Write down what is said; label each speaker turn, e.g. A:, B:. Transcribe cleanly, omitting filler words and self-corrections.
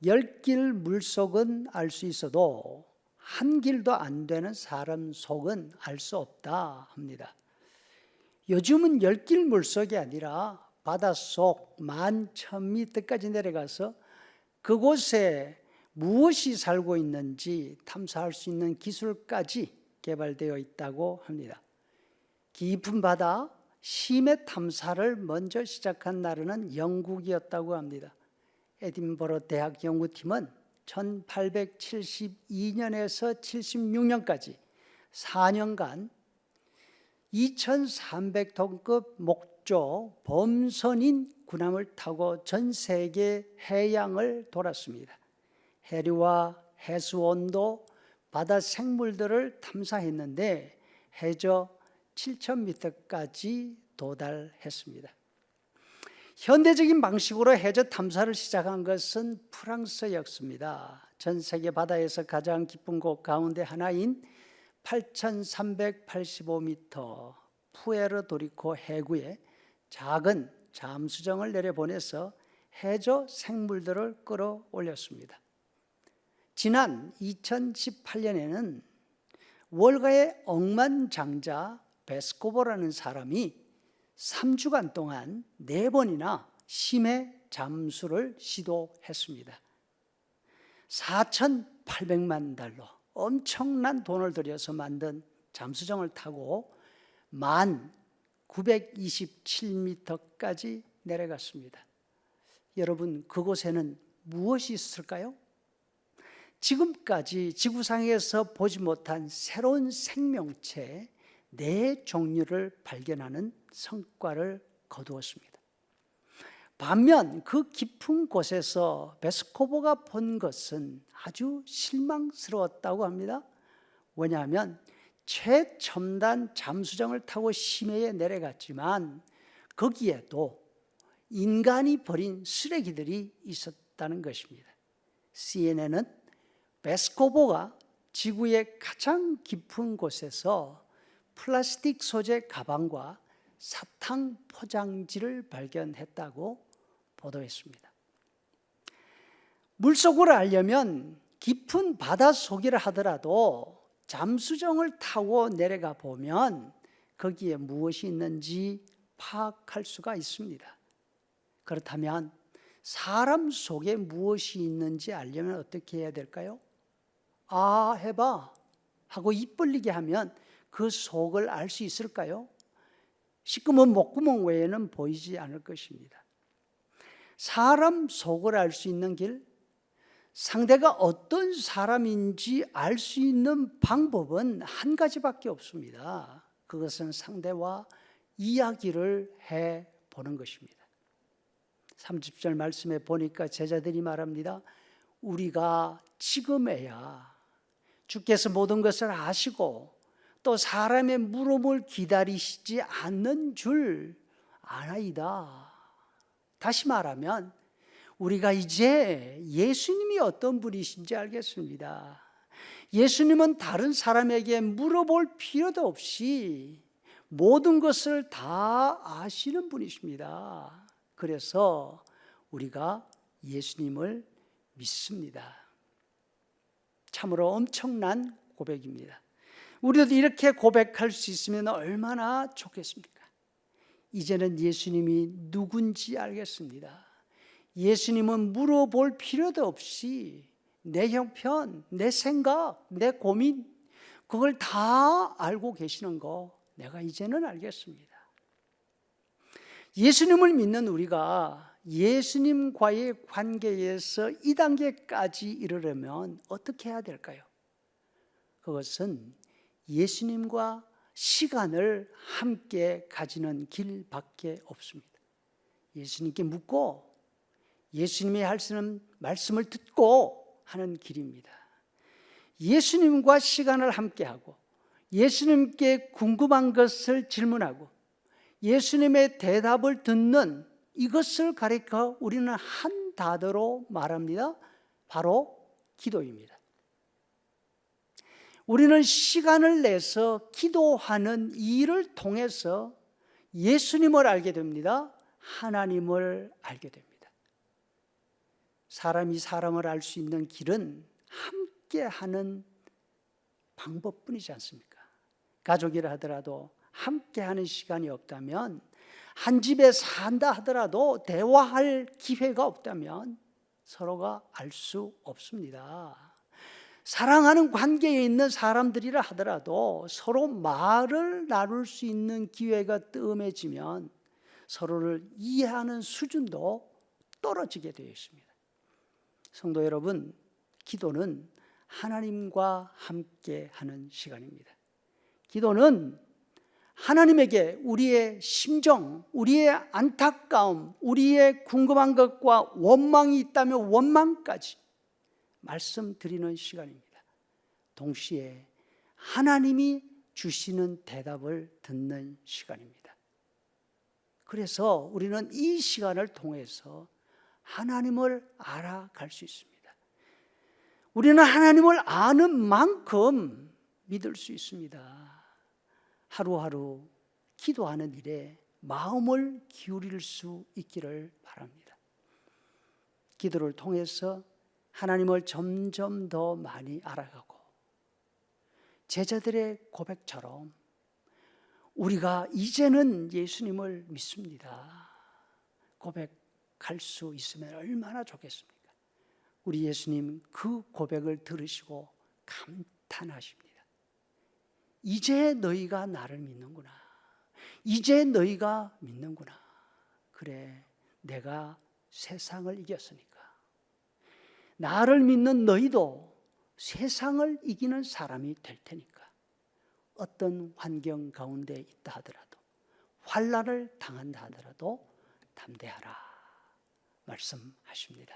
A: 열 길 물속은 알 수 있어도 한 길도 안 되는 사람 속은 알 수 없다 합니다. 요즘은 열 길 물속이 아니라 바닷속 11,000m까지 내려가서 그곳에 무엇이 살고 있는지 탐사할 수 있는 기술까지 개발되어 있다고 합니다. 깊은 바다 심해 탐사를 먼저 시작한 나라는 영국이었다고 합니다. 에딘버러 대학 연구팀은 1872년에서 76년까지 4년간 2300톤급 목조 범선인 군함을 타고 전 세계 해양을 돌았습니다. 해류와 해수 온도, 바다 생물들을 탐사했는데 해저 7,000m까지 도달했습니다. 현대적인 방식으로 해저 탐사를 시작한 것은 프랑스였습니다. 전 세계 바다에서 가장 깊은 곳 가운데 하나인 8,385m 푸에르토리코 해구에 작은 잠수정을 내려보내서 해저 생물들을 끌어올렸습니다. 지난 2018년에는 월가의 억만장자 베스코보라는 사람이 3주간 동안 4번이나 심해 잠수를 시도했습니다. 4,800만 달러, 엄청난 돈을 들여서 만든 잠수정을 타고 1927m까지 내려갔습니다. 여러분, 그곳에는 무엇이 있을까요? 지금까지 지구상에서 보지 못한 새로운 생명체 4종류를 발견하는 성과를 거두었습니다. 반면 그 깊은 곳에서 베스코보가 본 것은 아주 실망스러웠다고 합니다. 왜냐하면 최첨단 잠수정을 타고 심해에 내려갔지만 거기에도 인간이 버린 쓰레기들이 있었다는 것입니다. CNN은 베스코보가 지구의 가장 깊은 곳에서 플라스틱 소재 가방과 사탕 포장지를 발견했다고 보도했습니다. 물속을 알려면 깊은 바닷속이라 하더라도 잠수정을 타고 내려가 보면 거기에 무엇이 있는지 파악할 수가 있습니다. 그렇다면 사람 속에 무엇이 있는지 알려면 어떻게 해야 될까요? 아, 해봐 하고 입 벌리게 하면 그 속을 알 수 있을까요? 시커먼 목구멍 외에는 보이지 않을 것입니다. 사람 속을 알 수 있는 길, 상대가 어떤 사람인지 알 수 있는 방법은 한 가지밖에 없습니다. 그것은 상대와 이야기를 해보는 것입니다. 30절 말씀에 보니까 제자들이 말합니다. 우리가 지금에야 주께서 모든 것을 아시고 또 사람의 물음을 기다리시지 않는 줄 아나이다. 다시 말하면 우리가 이제 예수님이 어떤 분이신지 알겠습니다. 예수님은 다른 사람에게 물어볼 필요도 없이 모든 것을 다 아시는 분이십니다. 그래서 우리가 예수님을 믿습니다. 참으로 엄청난 고백입니다. 우리도 이렇게 고백할 수 있으면 얼마나 좋겠습니까? 이제는 예수님이 누군지 알겠습니다. 예수님은 물어볼 필요도 없이 내 형편, 내 생각, 내 고민 그걸 다 알고 계시는 거 내가 이제는 알겠습니다. 예수님을 믿는 우리가 예수님과의 관계에서 이 단계까지 이르려면 어떻게 해야 될까요? 그것은 예수님과 시간을 함께 가지는 길밖에 없습니다. 예수님께 묻고 예수님이 하시는 말씀을 듣고 하는 길입니다. 예수님과 시간을 함께하고 예수님께 궁금한 것을 질문하고 예수님의 대답을 듣는 이것을 가리켜 우리는 한 단어로 말합니다. 바로 기도입니다. 우리는 시간을 내서 기도하는 일을 통해서 예수님을 알게 됩니다. 하나님을 알게 됩니다. 사람이 사람을 알 수 있는 길은 함께하는 방법뿐이지 않습니까? 가족이라 하더라도 함께하는 시간이 없다면, 한 집에 산다 하더라도 대화할 기회가 없다면 서로가 알 수 없습니다. 사랑하는 관계에 있는 사람들이라 하더라도 서로 말을 나눌 수 있는 기회가 뜸해지면 서로를 이해하는 수준도 떨어지게 되어 있습니다. 성도 여러분, 기도는 하나님과 함께 하는 시간입니다. 기도는 하나님에게 우리의 심정, 우리의 안타까움, 우리의 궁금한 것과 원망이 있다면 원망까지 말씀드리는 시간입니다. 동시에 하나님이 주시는 대답을 듣는 시간입니다. 그래서 우리는 이 시간을 통해서 하나님을 알아갈 수 있습니다. 우리는 하나님을 아는 만큼 믿을 수 있습니다. 하루하루 기도하는 일에 마음을 기울일 수 있기를 바랍니다. 기도를 통해서 하나님을 점점 더 많이 알아가고, 제자들의 고백처럼 우리가 이제는 예수님을 믿습니다 고백할 수 있으면 얼마나 좋겠습니까? 우리 예수님 그 고백을 들으시고 감탄하십니다. 이제 너희가 나를 믿는구나. 이제 너희가 믿는구나. 그래, 내가 세상을 이겼으니까 나를 믿는 너희도 세상을 이기는 사람이 될 테니까 어떤 환경 가운데 있다 하더라도, 환난을 당한다 하더라도 담대하라 말씀하십니다.